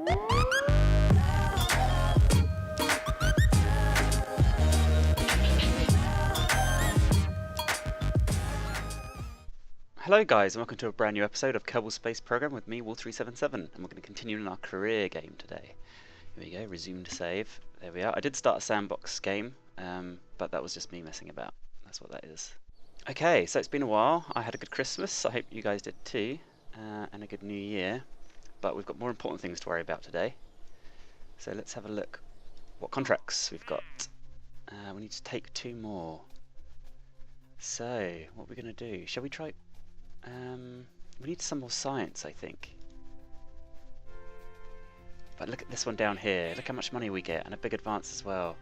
Hello guys and welcome to a brand new episode of Kerbal Space Program with me, Wall377, and we're going to continue in our career game today. Here we go, resume to save. There we are. I did start a sandbox game, but that was just me messing about. That's what that is. Okay, so it's been a while. I had a good Christmas, I hope you guys did too, and a good New Year. But we've got more important things to worry about today. So let's have a look what contracts we've got. We need to take 2 more. So, what are we going to do? Shall we try... we need some more science, I think. But look at this one down here. Look how much money we get, and a big advance as well.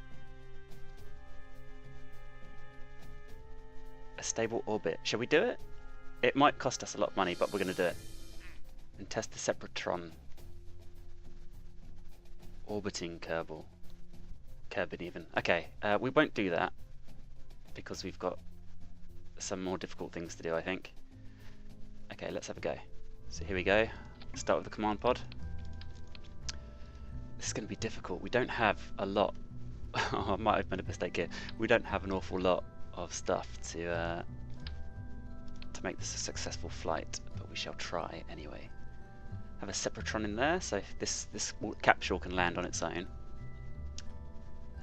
A stable orbit. Shall we do it? It might cost us a lot of money, but we're going to do it. And test the Separatron. Orbiting Kerbal. Kerbin even. Okay, we won't do that, because we've got some more difficult things to do, I think. Okay, let's have a go. So here we go. Start with the command pod. This is going to be difficult. We don't have a lot. I might have made a mistake here. We don't have an awful lot of stuff to make this a successful flight, but we shall try anyway. Have a Separatron in there, so this capsule can land on its own.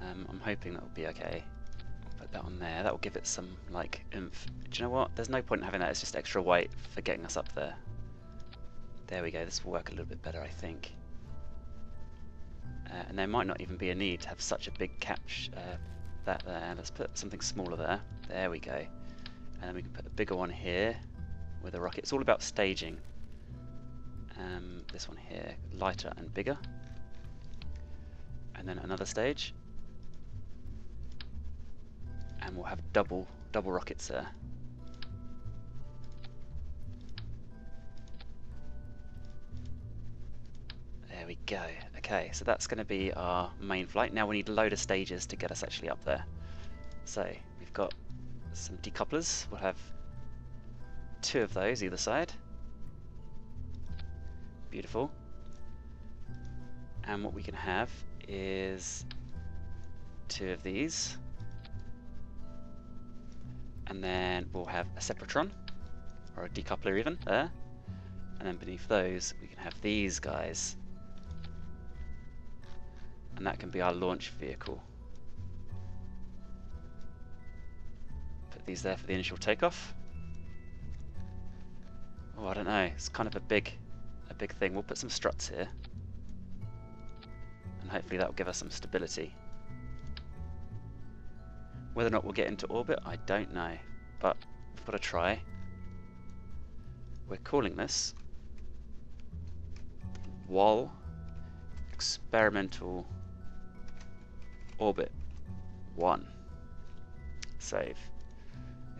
I'm hoping that will be okay. Put that on there. That will give it some like oomph. Do you know what? There's no point in having that. It's just extra weight for getting us up there. There we go. This will work a little bit better, I think. And there might not even be a need to have such a big that there. Let's put something smaller there. There we go. And then we can put a bigger one here with a rocket. It's all about staging. This one here, lighter and bigger. And then another stage. And we'll have double rockets there. There we go. Okay, so that's going to be our main flight. Now we need a load of stages to get us actually up there. So we've got some decouplers. We'll have 2 of those either side. Beautiful. And what we can have is 2 of these. And then we'll have a Separatron, or a decoupler even, there. And then beneath those, we can have these guys. And that can be our launch vehicle. Put these there for the initial takeoff. Oh, I don't know, it's kind of a big thing. We'll put some struts here. And hopefully that will give us some stability. Whether or not we'll get into orbit, I don't know, but we've got to try. We're calling this WAL Experimental Orbit 1. Save.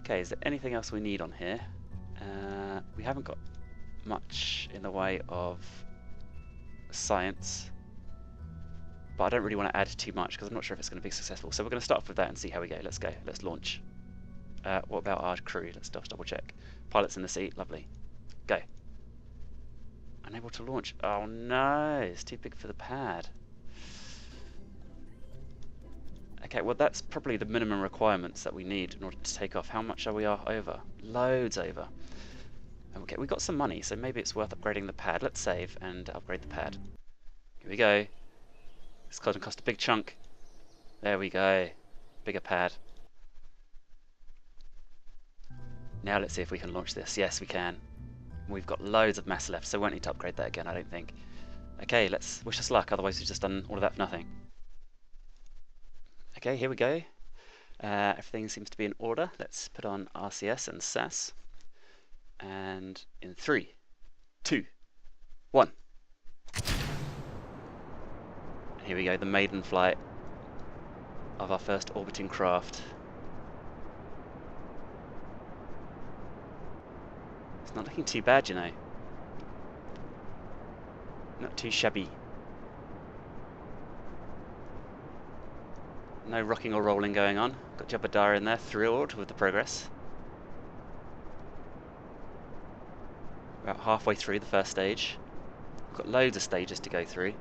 Okay, is there anything else we need on here? We haven't got much in the way of science. But I don't really want to add too much because I'm not sure if it's going to be successful. So we're going to start off with that and see how we go. Let's go. Let's launch. What about our crew? Let's just double check. Pilot's in the seat. Lovely. Go. Unable to launch. Oh no, it's too big for the pad. Okay, well that's probably the minimum requirements that we need in order to take off. How much are we over? Loads over. Okay, we got some money, so maybe it's worth upgrading the pad. Let's save and upgrade the pad. Here we go. It's going to cost a big chunk. There we go. Bigger pad. Now let's see if we can launch this. Yes, we can. We've got loads of mass left, so we won't need to upgrade that again, I don't think. Okay, let's wish us luck, otherwise we've just done all of that for nothing. Okay, here we go. Everything seems to be in order. Let's put on RCS and SAS. And in 3, 2, 1. Here we go, the maiden flight of our first orbiting craft. It's not looking too bad, you know. Not too shabby. No rocking or rolling going on. Got Jabadar in there, thrilled with the progress. About halfway through the first stage. We've got loads of stages to go through.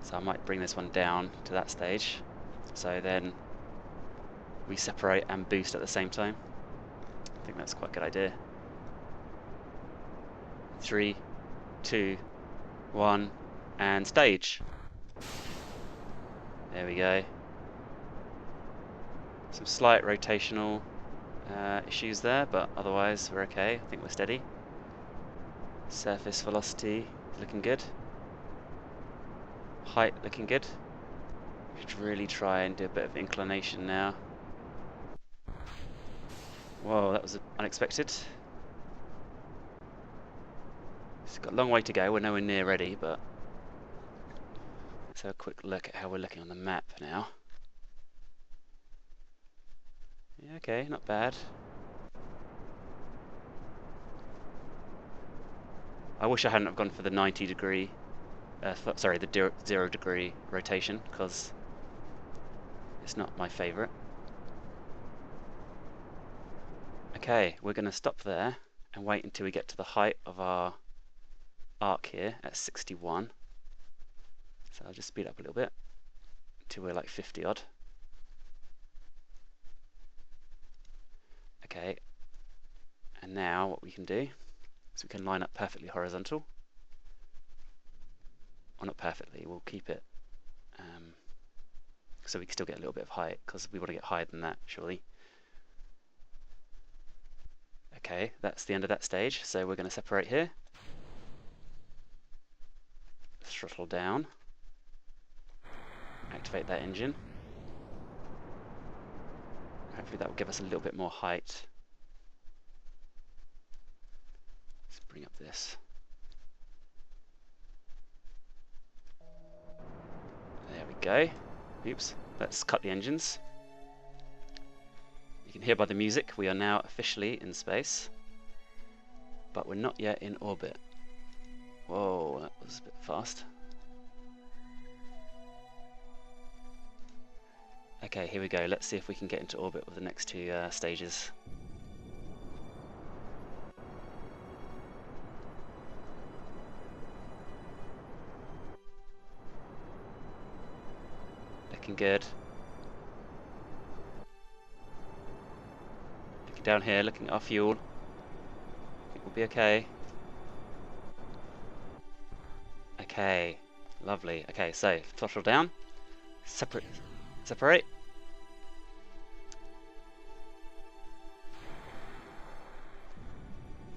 So I might bring this one down to that stage. So then we separate and boost at the same time. I think that's quite a good idea. 3, 2, 1, and stage. There we go. Some slight rotational issues there, but otherwise we're okay. I think we're steady. Surface velocity looking good. Height looking good. Should really try and do a bit of inclination now. Whoa, that was unexpected. It's got a long way to go. We're nowhere near ready, but let's have a quick look at how we're looking on the map now. Yeah, okay, not bad. I wish I hadn't have gone for the 90-degree, sorry, the 0-degree rotation, because it's not my favourite. Okay, we're going to stop there and wait until we get to the height of our arc here at 61. So I'll just speed up a little bit until we're like 50 odd. Okay, and now what we can do is we can line up perfectly horizontal. Or not perfectly, we'll keep it so we can still get a little bit of height, because we want to get higher than that, surely. Okay, that's the end of that stage, so we're going to separate here. Throttle down. Activate that engine. Hopefully that will give us a little bit more height. Let's bring up this. There we go. Oops, let's cut the engines. You can hear by the music we are now officially in space, but we're not yet in orbit. Whoa, that was a bit fast. Okay, here we go. Let's see if we can get into orbit with the next two stages. Looking good. Looking down here, looking at our fuel. I think we'll be okay. Okay, lovely. Okay, so throttle down. Separate.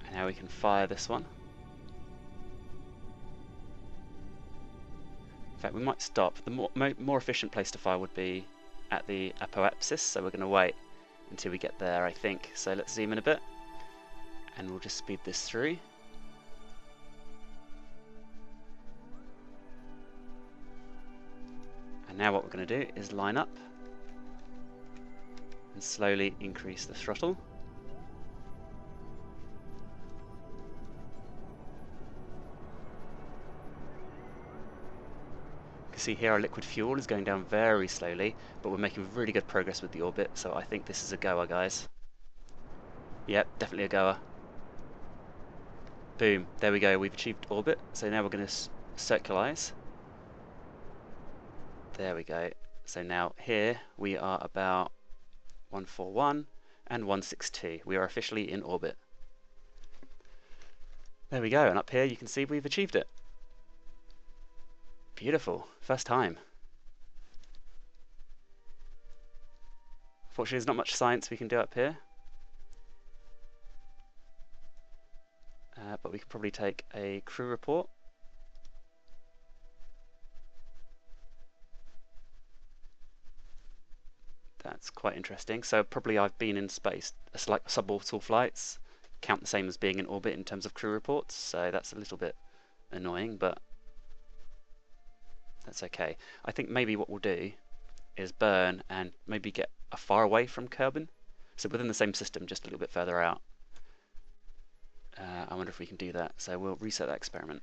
And now we can fire this one. In fact, we might stop. The more efficient place to fire would be at the apoapsis, so we're going to wait until we get there, I think. So let's zoom in a bit, and we'll just speed this through. And now what we're going to do is line up and slowly increase the throttle. You can see here our liquid fuel is going down very slowly, but we're making really good progress with the orbit, so I think this is a goer, guys. Yep, definitely a goer. Boom, there we go, we've achieved orbit, so now we're going to circularize. There we go. So now here we are about 141 and 162. We are officially in orbit. There we go, and up here you can see we've achieved it. Beautiful, first time. Fortunately, there's not much science we can do up here. But we can probably take a crew report. That's quite interesting. So probably I've been in space. It's like suborbital flights count the same as being in orbit in terms of crew reports. So that's a little bit annoying, but that's okay. I think maybe what we'll do is burn and maybe get far away from Kerbal. So within the same system, just a little bit further out. I wonder if we can do that. So we'll reset that experiment.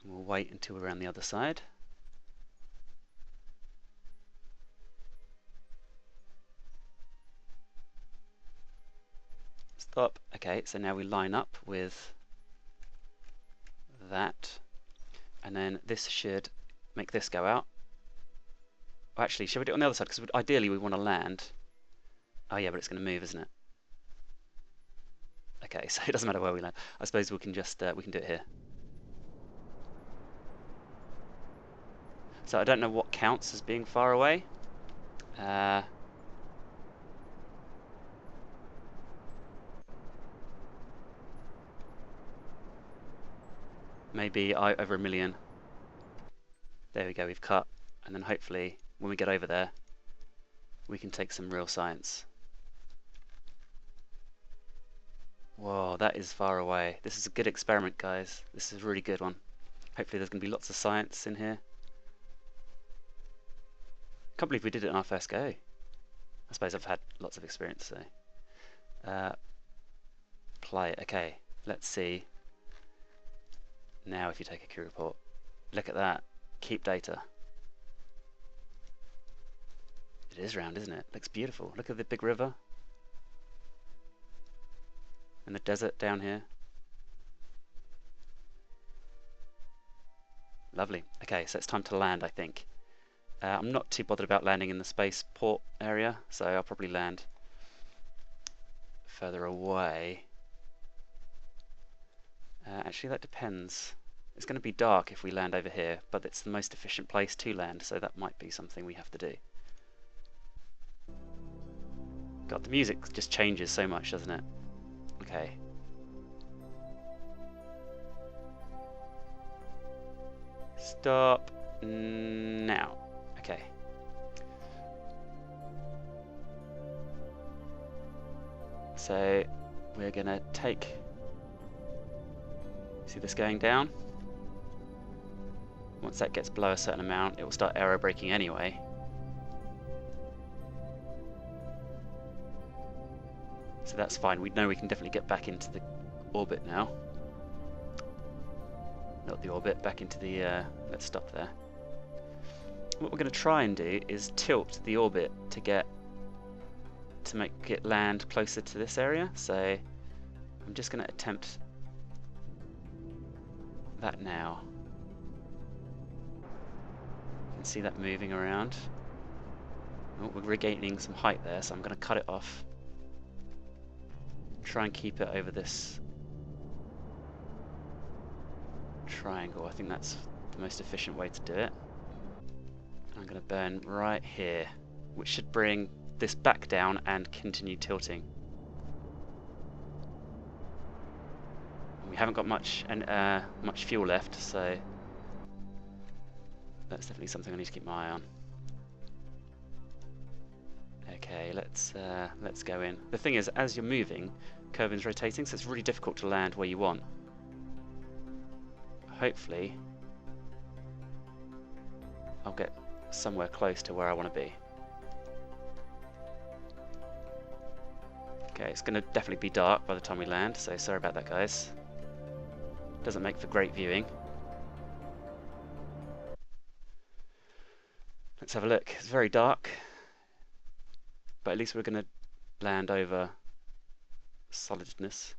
And we'll wait until we're on the other side. top. Okay, so now we line up with that, and then this should make this go out. Oh, actually, should we do it on the other side? Because ideally we want to land. Oh yeah, but it's going to move, isn't it? Okay, so it doesn't matter where we land. I suppose we can just we can do it here. So I don't know what counts as being far away. Maybe over 1 million. There we go, we've cut. And then hopefully when we get over there, we can take some real science. Whoa, that is far away. This is a good experiment, guys. This is a really good one. Hopefully there's going to be lots of science in here. Can't believe we did it on our first go. I suppose I've had lots of experience, so. Play it. Okay, let's see. Now if you take a crew report, look at that. Keep data. It is round, isn't it? Looks beautiful. Look at the big river. And the desert down here. Lovely. Okay, so it's time to land, I think. I'm not too bothered about landing in the spaceport area, so I'll probably land further away. Actually, that depends. It's going to be dark if we land over here, but it's the most efficient place to land, so that might be something we have to do. God, the music just changes so much, doesn't it? Okay. Stop now. Okay. So we're going to take... See this going down? Once that gets below a certain amount, it will start aerobraking anyway. So that's fine. We know we can definitely get back into the orbit now. Not the orbit, back into the... let's stop there. What we're going to try and do is tilt the orbit to make it land closer to this area. So I'm just going to attempt that now. You can see that moving around. Oh, we're regaining some height there, so I'm going to cut it off. Try and keep it over this triangle. I think that's the most efficient way to do it. I'm going to burn right here, which should bring this back down and continue tilting. We haven't got much fuel left, so that's definitely something I need to keep my eye on. Okay, let's go in. The thing is, as you're moving, Kerbin's rotating, so it's really difficult to land where you want. Hopefully, I'll get somewhere close to where I want to be. Okay, it's going to definitely be dark by the time we land, so sorry about that, guys. Doesn't make for great viewing. Let's have a look. It's very dark, but at least we're going to land over solidness.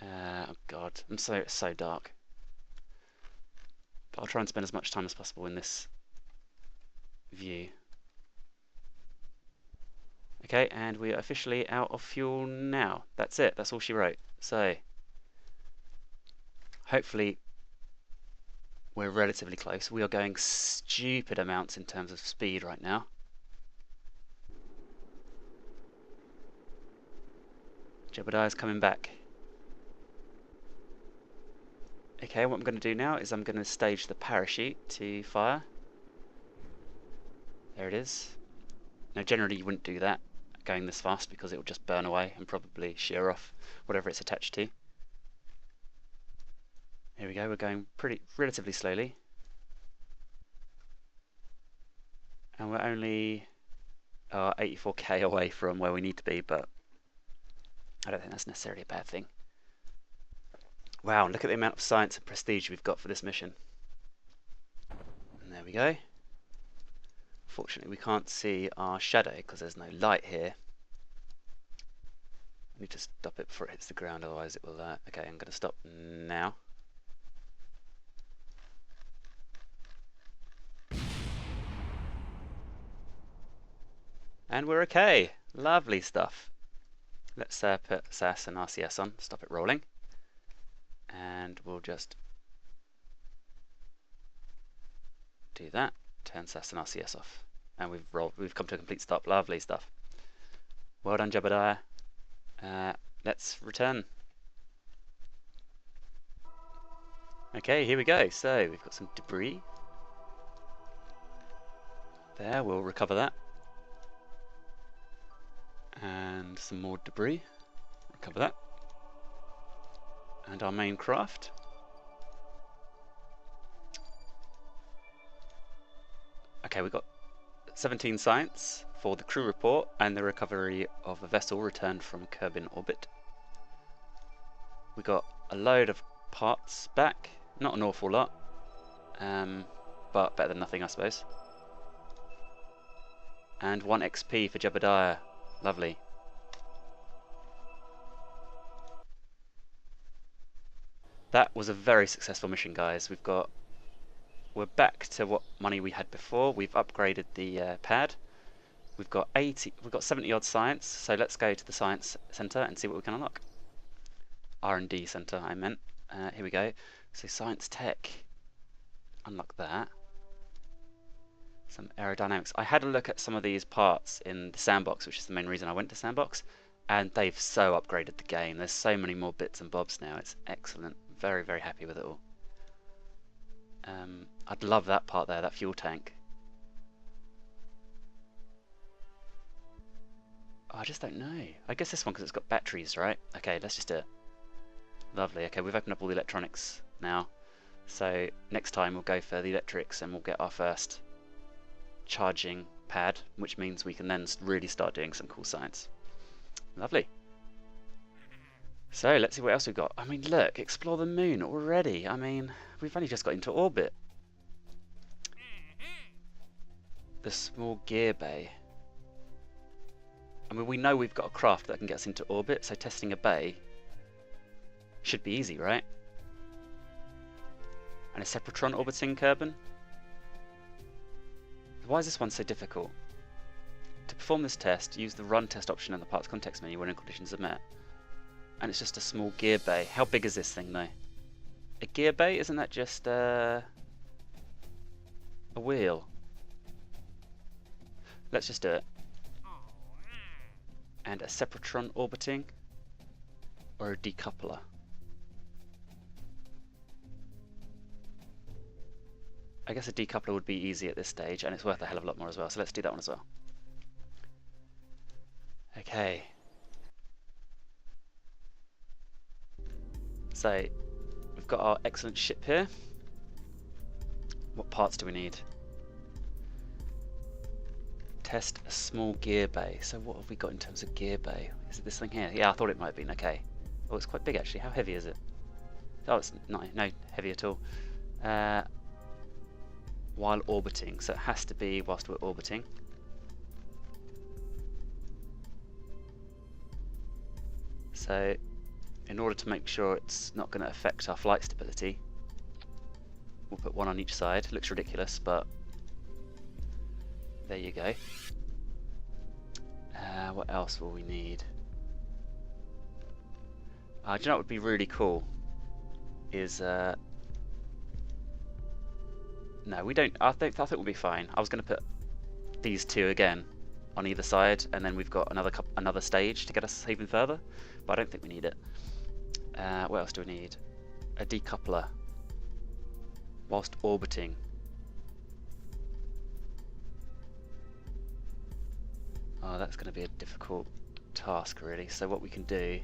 Oh god, it's so dark. But I'll try and spend as much time as possible in this view. Okay, and we are officially out of fuel now. That's it, that's all she wrote. So, hopefully we're relatively close. We are going stupid amounts in terms of speed right now. Jebediah's coming back. Okay, what I'm going to do now is I'm going to stage the parachute to fire. There it is. Now generally you wouldn't do that going this fast because it will just burn away and probably shear off whatever it's attached to. Here we go, we're going relatively slowly. And we're only 84k away from where we need to be, but I don't think that's necessarily a bad thing. Wow, look at the amount of science and prestige we've got for this mission. And there we go. Fortunately we can't see our shadow because there's no light here. I need to stop it before it hits the ground, otherwise it will... okay, I'm going to stop now. And we're okay. Lovely stuff. Let's put SAS and RCS on, stop it rolling. And we'll just do that, turn SAS and RCS off. And we've come to a complete stop. Lovely stuff. Well done, Jebediah. Let's return. Okay, here we go. So we've got some debris. There, we'll recover that. And some more debris. Recover that. And our main craft. Okay, we've got 17 science for the crew report and the recovery of a vessel returned from Kerbin orbit. We got a load of parts back, not an awful lot, but better than nothing, I suppose. And 1 XP for Jebediah. Lovely. That was a very successful mission, guys. We're back to what money we had before. We've upgraded the pad. We've got 70 odd science. So let's go to the science center and see what we can unlock. R&D center, I meant. Here we go. So science tech. Unlock that. Some aerodynamics. I had a look at some of these parts in the sandbox, which is the main reason I went to sandbox, and they've so upgraded the game. There's so many more bits and bobs now. It's excellent. Very, very happy with it all. I'd love that part there, that fuel tank. Oh, I just don't know. I guess this one because it's got batteries, right? Okay, let's just do it. Lovely. Okay, we've opened up all the electronics now. So next time we'll go for the electrics and we'll get our first charging pad, which means we can then really start doing some cool science. Lovely. So let's see what else we've got. I mean, look, explore the moon already. I mean, we've only just got into orbit. The small gear bay. I mean, we know we've got a craft that can get us into orbit, so testing a bay should be easy, right? And a Separatron orbiting Kerbin. Why is this one so difficult? To perform this test, use the run test option in the parts context menu when all conditions are met. And it's just a small gear bay. How big is this thing though? A gear bay? Isn't that just a wheel? Let's just do it. And a Separatron orbiting, or a decoupler? I guess a decoupler would be easy at this stage, and it's worth a hell of a lot more as well, so let's do that one as well. Okay. So, we've got our excellent ship here. What parts do we need? Test a small gear bay. So what have we got in terms of gear bay? Is it this thing here? Yeah, I thought it might have been. Okay. Oh, it's quite big actually. How heavy is it? Oh, it's not no heavy at all. While orbiting, so it has to be whilst we're orbiting. So, in order to make sure it's not going to affect our flight stability, we'll put one on each side. Looks ridiculous, but there you go. What else will we need? Do you know what would be really cool? Is no, we don't. I think we'll be fine. I was going to put these two again on either side, and then we've got another stage to get us even further. But I don't think we need it. What else do we need? A decoupler whilst orbiting. Oh, that's going to be a difficult task, really. So what we can do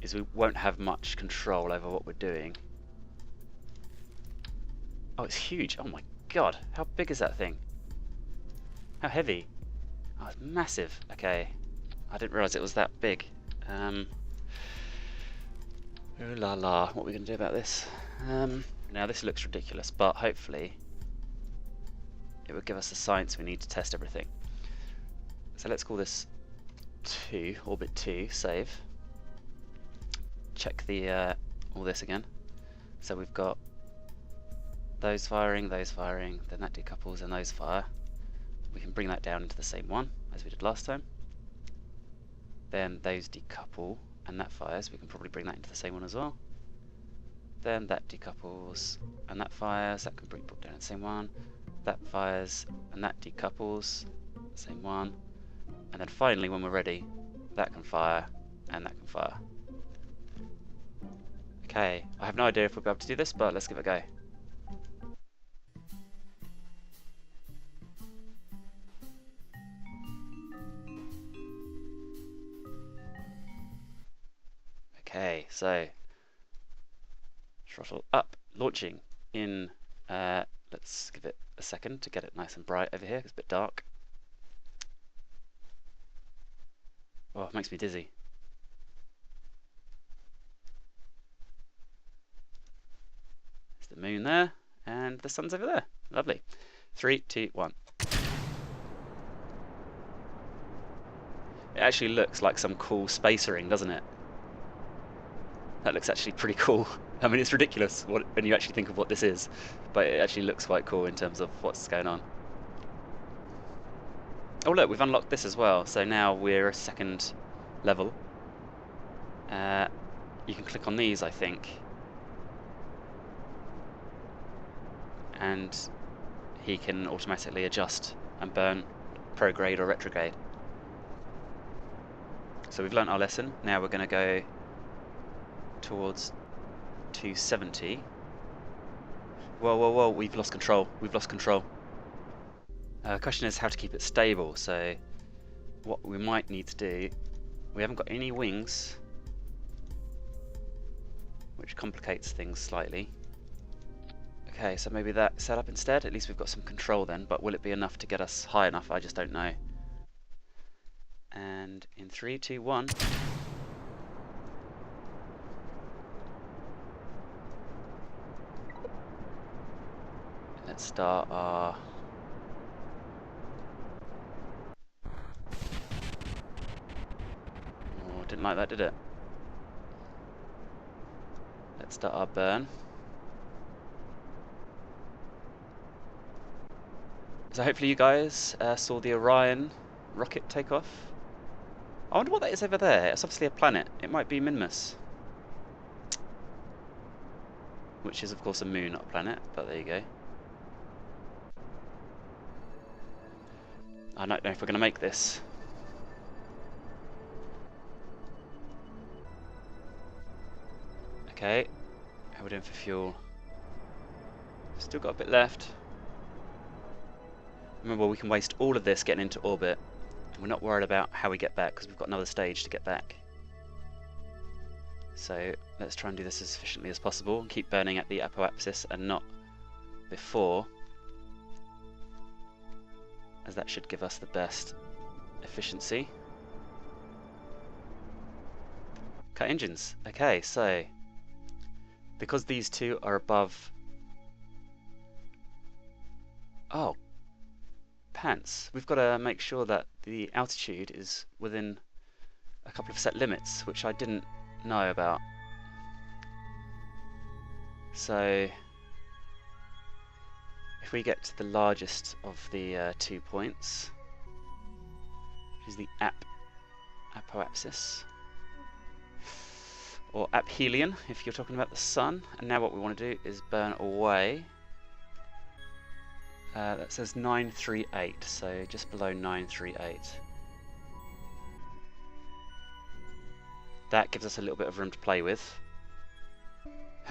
is we won't have much control over what we're doing. Oh, it's huge. Oh my god, how big is that thing? How heavy? Oh, it's massive. Okay, I didn't realise it was that big. Ooh la la, what are we going to do about this? Now this looks ridiculous, but hopefully it would give us the science we need to test everything. So let's call this 2, orbit 2, save. Check the all this again. So we've got those firing, then that decouples and those fire. We can bring that down into the same one as we did last time. Then those decouple and that fires. We can probably bring that into the same one as well. Then that decouples and that fires. That can bring put down in the same one. That fires and that decouples, same one. And then finally, when we're ready, that can fire and that can fire. Okay, I have no idea if we'll be able to do this, but let's give it a go. Okay, so throttle up, launching in, let's give it a second to get it nice and bright over here, it's a bit dark. Oh, it makes me dizzy. There's the moon there, and the sun's over there. Lovely. 3, 2, 1. It actually looks like some cool space ring, doesn't it? That looks actually pretty cool. I mean, it's ridiculous when you actually think of what this is, but it actually looks quite cool in terms of what's going on. Oh look, we've unlocked this as well, so now we're a second level. You can click on these, I think, and he can automatically adjust and burn prograde or retrograde. So we've learnt our lesson. Now we're going to go towards 270. Whoa, whoa, whoa, we've lost control. We've lost control. The question is how to keep it stable. So what we might need to do, we haven't got any wings, which complicates things slightly. Okay, so maybe that set up instead. At least we've got some control then, but will it be enough to get us high enough? I just don't know. And in 3, 2, 1. Let's start our... Oh, didn't like that, did it? Let's start our burn. So hopefully you guys saw the Orion rocket take off. I wonder what that is over there. It's obviously a planet. It might be Minmus, which is of course a moon, not a planet, but there you go. I don't know if we're going to make this. Okay, how are we doing for fuel? Still got a bit left. Remember, we can waste all of this getting into orbit. We're not worried about how we get back because we've got another stage to get back. So let's try and do this as efficiently as possible and keep burning at the apoapsis and not before, as that should give us the best efficiency. Cut engines. Okay, so because these two are above... Oh, pants. We've got to make sure that the altitude is within a couple of set limits, which I didn't know about. So if we get to the largest of the 2 points, which is the apoapsis, or aphelion if you're talking about the sun, and now what we want to do is burn away. That says 938, so just below 938. That gives us a little bit of room to play with.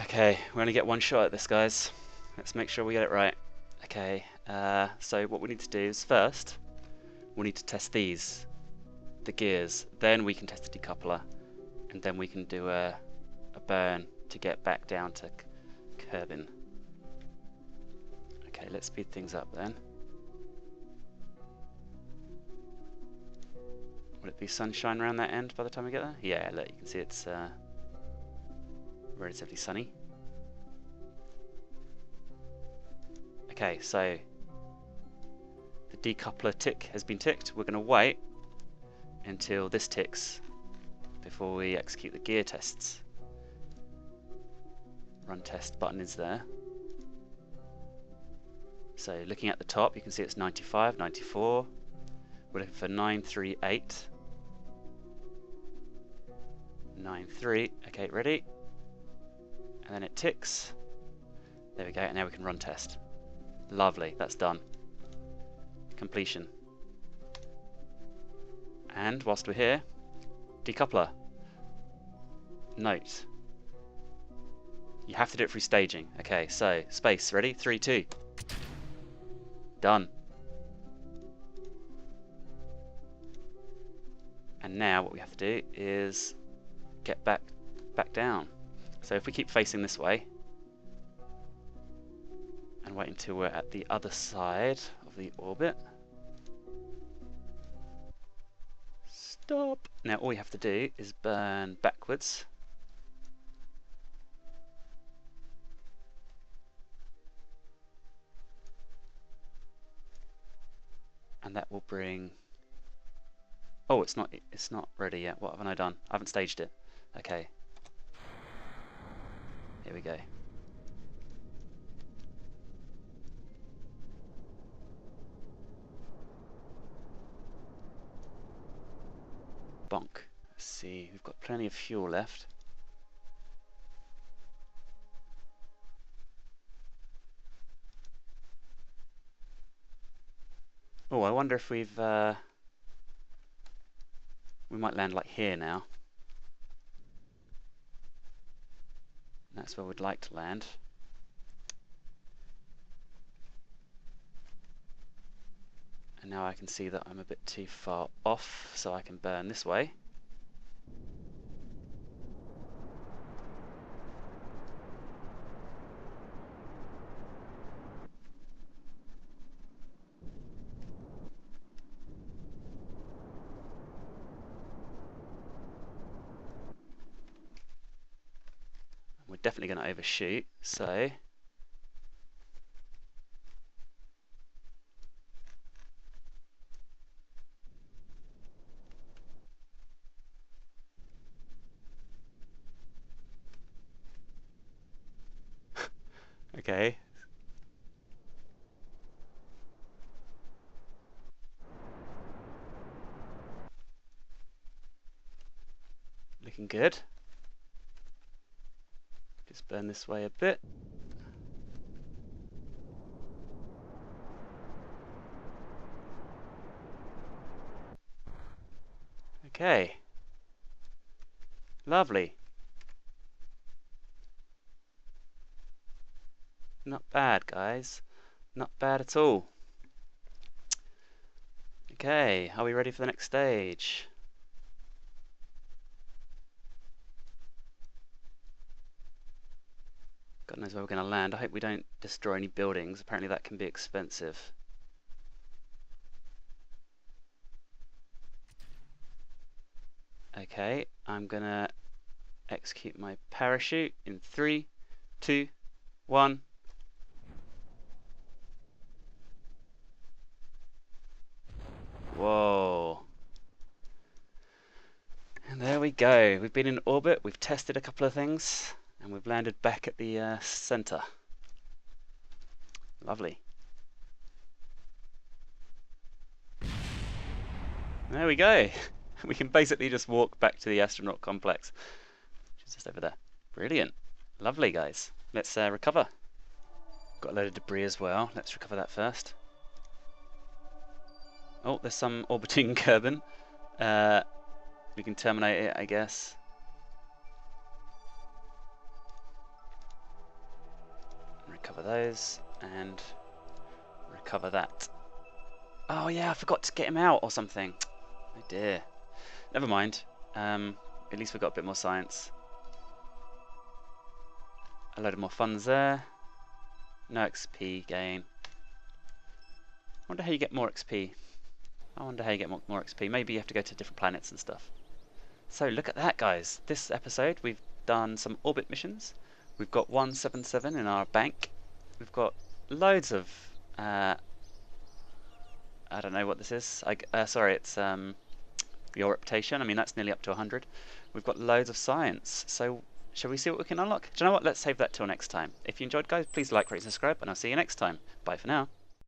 Okay, we only get one shot at this, guys. Let's make sure we get it right. Okay, so what we need to do is first, we need to test these, the gears, then we can test the decoupler, and then we can do a burn to get back down to Kerbin. Okay, let's speed things up then. Will it be sunshine around that end by the time we get there? Yeah, look, you can see it's relatively sunny. Okay, so decoupler tick has been ticked. We're going to wait until this ticks before we execute the gear tests. Run test button is there. So looking at the top, you can see it's 95, 94. We're looking for 938. 93. Okay, ready. And then it ticks. There we go, and now we can run test. Lovely, that's done. Completion. And whilst we're here, decoupler. Note. You have to do it through staging. Okay, so space, ready? 3, 2. Done. And now what we have to do is get back down. So if we keep facing this way and wait until we're at the other side of the orbit. Stop. Now all we have to do is burn backwards. And that will bring... Oh, it's not ready yet. What haven't I done? I haven't staged it. Okay. Here we go. Bonk. Let's see, we've got plenty of fuel left. Oh, I wonder if we might land like here now. That's where we'd like to land. And now I can see that I'm a bit too far off, so I can burn this way. We're definitely going to overshoot, so okay. Looking good. Just burn this way a bit. Okay. Lovely. Not bad, guys. Not bad at all. Okay, are we ready for the next stage? God knows where we're going to land. I hope we don't destroy any buildings. Apparently that can be expensive. Okay, I'm going to execute my parachute in 3, 2, 1. Whoa. And there we go. We've been in orbit, we've tested a couple of things, and we've landed back at the center. Lovely. There we go. We can basically just walk back to the astronaut complex, which is just over there. Brilliant. Lovely, guys. Let's recover. Got a load of debris as well. Let's recover that first. Oh, there's some orbiting Kerbal. We can terminate it, I guess. Recover those and recover that. Oh yeah, I forgot to get him out or something. Oh dear. Never mind. At least we've got a bit more science. A load of more funds there. No XP gain. I wonder how you get more XP. I wonder how you get more XP. Maybe you have to go to different planets and stuff. So look at that, guys. This episode we've done some orbit missions. We've got 177 in our bank. We've got loads of I don't know what this is. Sorry, it's your reputation. I mean, that's nearly up to 100. We've got loads of science. So shall we see what we can unlock? Do you know what? Let's save that till next time. If you enjoyed, guys, please like, rate, and subscribe, and I'll see you next time. Bye for now.